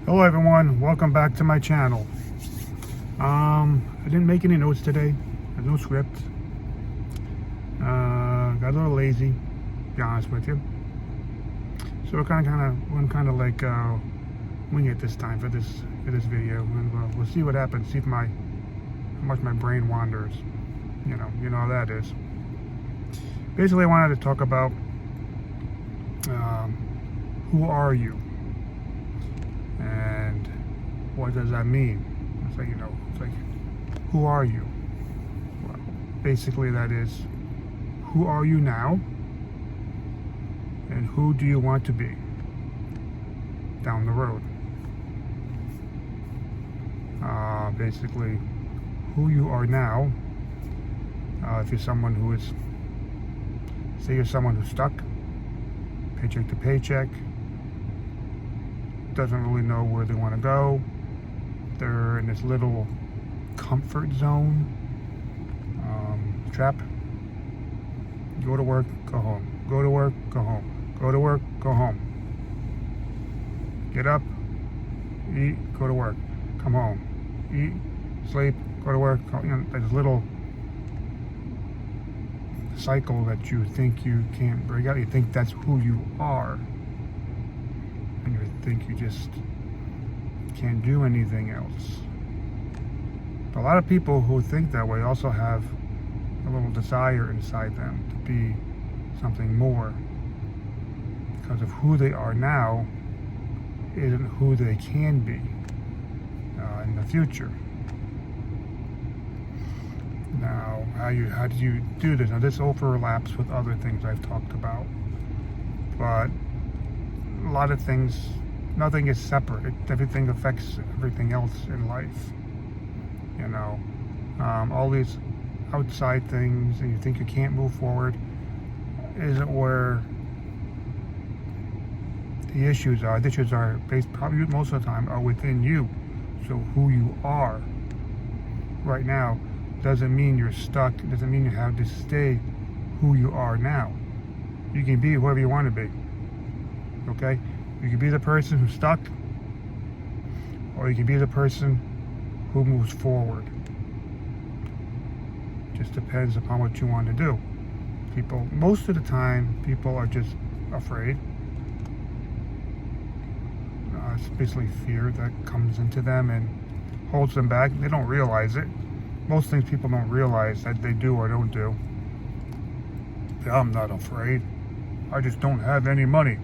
Hello everyone, welcome back to my channel. I didn't make any notes today. There's no script. Got a little lazy, to be honest with you. So we're kind of like wing it this time for this video, and we'll see what happens. See if how much my brain wanders. You know how that is. Basically, I wanted to talk about who are you, and what does that mean? It's like, who are you? Well, basically, that is, who are you now, and who do you want to be down the road? Basically, who you are now. If you're someone who is, say you're someone who's stuck, paycheck to paycheck, doesn't really know where they want to go. They're in this little comfort zone, trap. Go to work, go home. Go to work, go home. Go to work, go home. Get up, eat, go to work. Come home, eat, sleep, go to work. There's a little cycle that you think you can't break out. You think that's who you are, and you think you just can't do anything else. But a lot of people who think that way also have a little desire inside them to be something more, because of who they are now isn't who they can be in the future. Now, how do you do this? Now, this overlaps with other things I've talked about, but a lot of things, nothing is separate. Everything affects everything else in life. All these outside things, and you think you can't move forward, isn't where the issues are. The issues are based, probably most of the time, are within you. So who you are right now doesn't mean you're stuck. It doesn't mean you have to stay who you are now. You can be whoever you want to be. Okay? You can be the person who's stuck, or you can be the person who moves forward. Just depends upon what you want to do. Most of the time, people are just afraid. It's basically fear that comes into them and holds them back. They don't realize it. Most things people don't realize that they do or don't do. Yeah, I'm not afraid. I just don't have any money.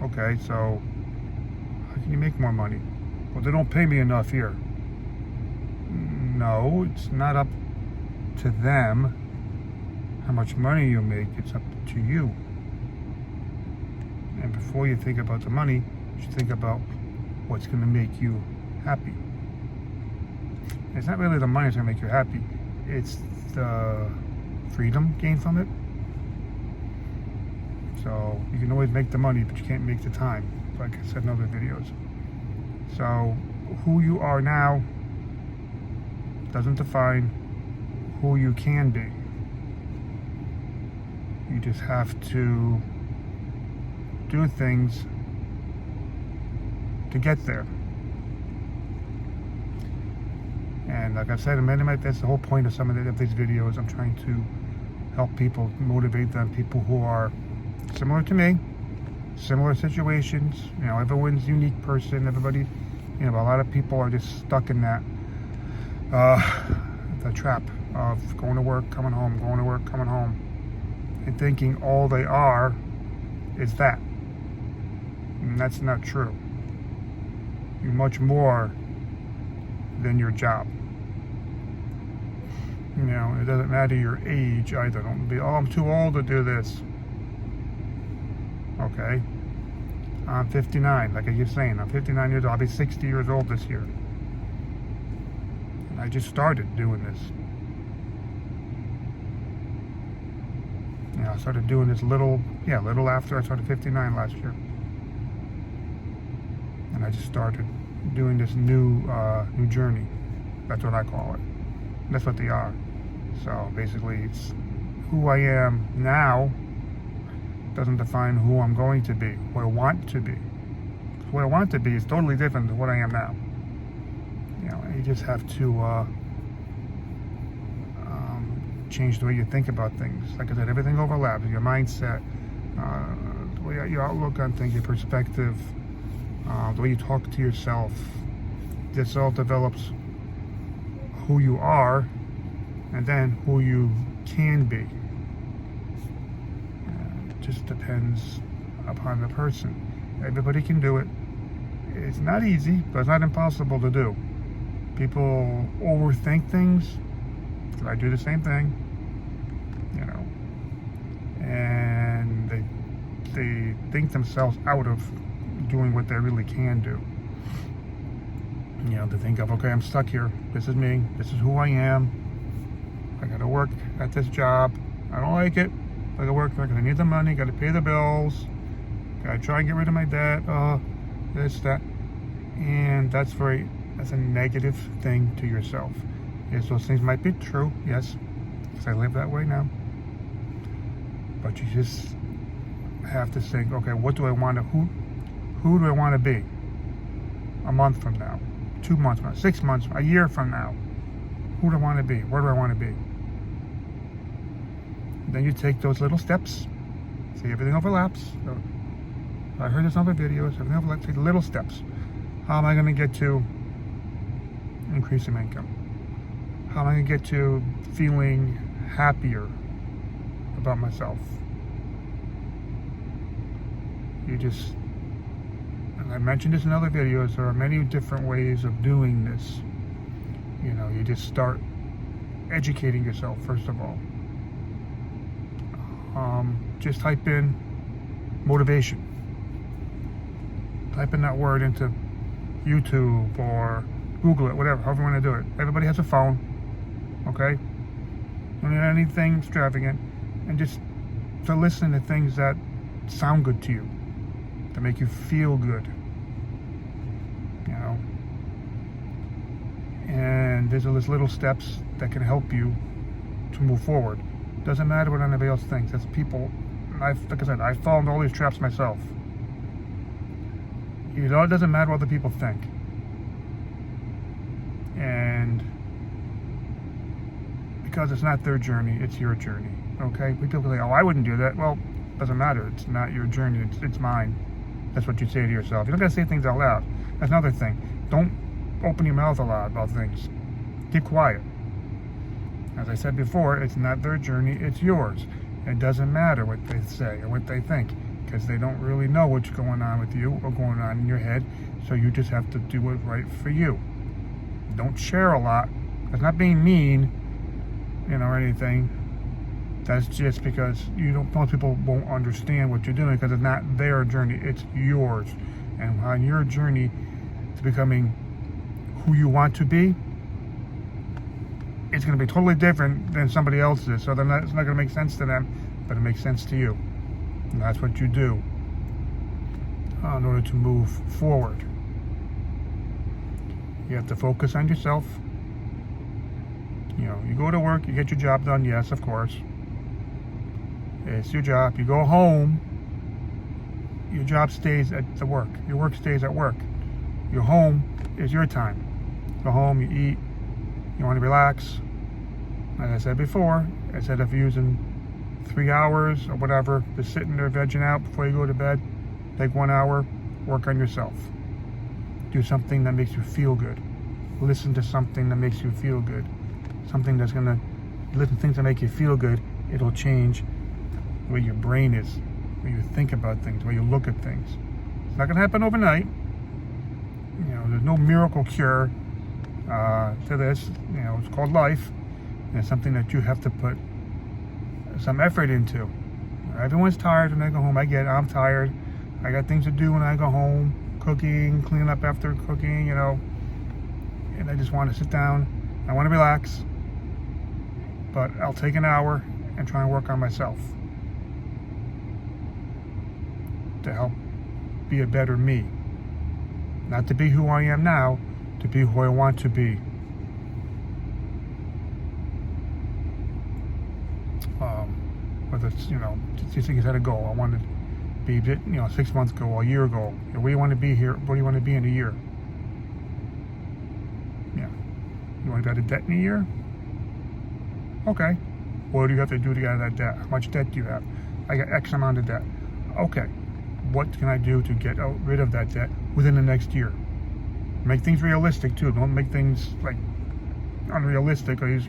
Okay, so how can you make more money? Well, they don't pay me enough here. No, it's not up to them how much money you make. It's up to you. And before you think about the money, you should think about what's going to make you happy. It's not really the money that's going to make you happy. It's the freedom gained from it. So you can always make the money, but you can't make the time, like I said in other videos. So who you are now doesn't define who you can be. You just have to do things to get there. And like I said, that's the whole point of some of these videos. I'm trying to help people, motivate them, people who are similar to me, similar situations. Everyone's a unique person. Everybody, a lot of people are just stuck in that the trap of going to work, coming home, going to work, coming home, and thinking all they are is that. And that's not true. You're much more than your job. It doesn't matter your age either. Don't be, I'm too old to do this. Okay, I'm 59, like I keep saying, I'm 59 years old. I'll be 60 years old this year. And I just started doing this. I started doing this little after I started 59 last year. And I just started doing this new journey. That's what I call it. That's what they are. So basically, it's who I am now doesn't define who I'm going to be, who I want to be. who I want to be is totally different than what I am now. You know, you just have to change the way you think about things. Like I said, everything overlaps. Your mindset, the way your outlook on things, your perspective, the way you talk to yourself. This all develops who you are, and then who you can be. It just depends upon the person. Everybody can do it. It's not easy, but it's not impossible to do. People overthink things. I do the same thing, you know, and they think themselves out of doing what they really can do. You know, to think of, okay, I'm stuck here. This is me. This is who I am. I gotta work at this job. I don't like it. I gotta work because I need the money. Gotta pay the bills. Gotta try and get rid of my debt. This, that, and that's a negative thing to yourself. Yes, those things might be true. Yes, because I live that way now. But you just have to think, okay, what do I want to? Who do I want to be? A month from now, 2 months from now, 6 months, a year from now. Who do I want to be? Where do I want to be? Then you take those little steps. See, everything overlaps. So I heard this on other videos. Everything overlaps. Take little steps. How am I going to get to increasing my income? How am I going to get to feeling happier about myself? You just, and I mentioned this in other videos, there are many different ways of doing this. You know, you just start educating yourself, first of all. Just type in motivation. Type in that word into YouTube or Google it, whatever, however you want to do it. Everybody has a phone, okay? Don't need anything extravagant. And just to listen to things that sound good to you, that make you feel good, you know? And there's all these little steps that can help you to move forward. Doesn't matter what anybody else thinks. That's people. Like I said, I fall into all these traps myself. You know, it doesn't matter what other people think. And because it's not their journey, it's your journey. Okay? People say, "Oh, I wouldn't do that." Well, it doesn't matter. It's not your journey. It's mine. That's what you say to yourself. You don't gotta say things out loud. That's another thing. Don't open your mouth a lot about things. Keep quiet. As I said before, it's not their journey, it's yours. It doesn't matter what they say or what they think, because they don't really know what's going on with you or going on in your head, so you just have to do it right for you. Don't share a lot. That's not being mean, you know, or anything. That's just because most people won't understand what you're doing, because it's not their journey, it's yours. And on your journey to becoming who you want to be, it's going to be totally different than somebody else's. So it's not going to make sense to them, but it makes sense to you. And that's what you do in order to move forward. You have to focus on yourself. You know, you go to work, you get your job done, yes, of course. It's your job. You go home, your job stays at the work. Your work stays at work. Your home is your time. Go home, you eat, you want to relax. As I said before, instead of using 3 hours or whatever, just sitting there vegging out before you go to bed, take 1 hour, work on yourself. Do something that makes you feel good. Listen to something that makes you feel good. Something that's going to, listen to things that make you feel good. It'll change the way your brain is, the way you think about things, the way you look at things. It's not going to happen overnight. You know, there's no miracle cure to this. You know, it's called life. And it's something that you have to put some effort into. Everyone's tired when they go home. I get it. I'm tired. I got things to do when I go home. Cooking, cleaning up after cooking, you know. And I just want to sit down. I want to relax. But I'll take an hour and try and work on myself to help be a better me. Not to be who I am now, to be who I want to be. Whether it's, you know, just think it's had a goal. I wanted be, 6 months ago, a year ago. Where do you want to be here? Where do you want to be in a year? Yeah. You want to be out of debt in a year? Okay. What do you have to do to get out of that debt? How much debt do you have? I got X amount of debt. Okay. What can I do to get rid of that debt within the next year? Make things realistic too. Don't make things like unrealistic, or it's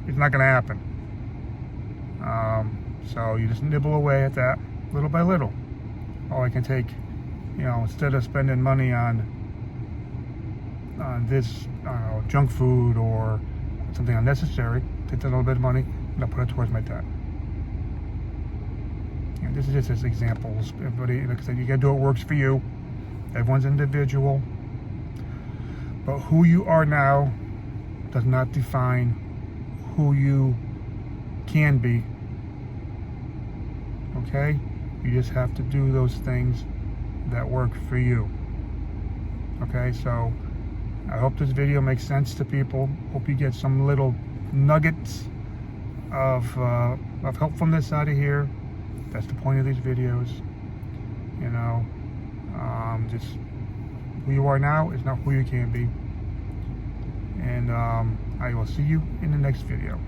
not going to happen. So you just nibble away at that little by little. Oh, I can take, instead of spending money on this, junk food or something unnecessary, take that little bit of money and I'll put it towards my debt. And this is just as examples. Everybody, like I said, you gotta do what works for you. Everyone's individual. But who you are now does not define who you can be. Okay? You just have to do those things that work for you. Okay, so I hope this video makes sense to people. Hope you get some little nuggets of helpfulness out of here. That's the point of these videos. Just who you are now is not who you can be. And I will see you in the next video.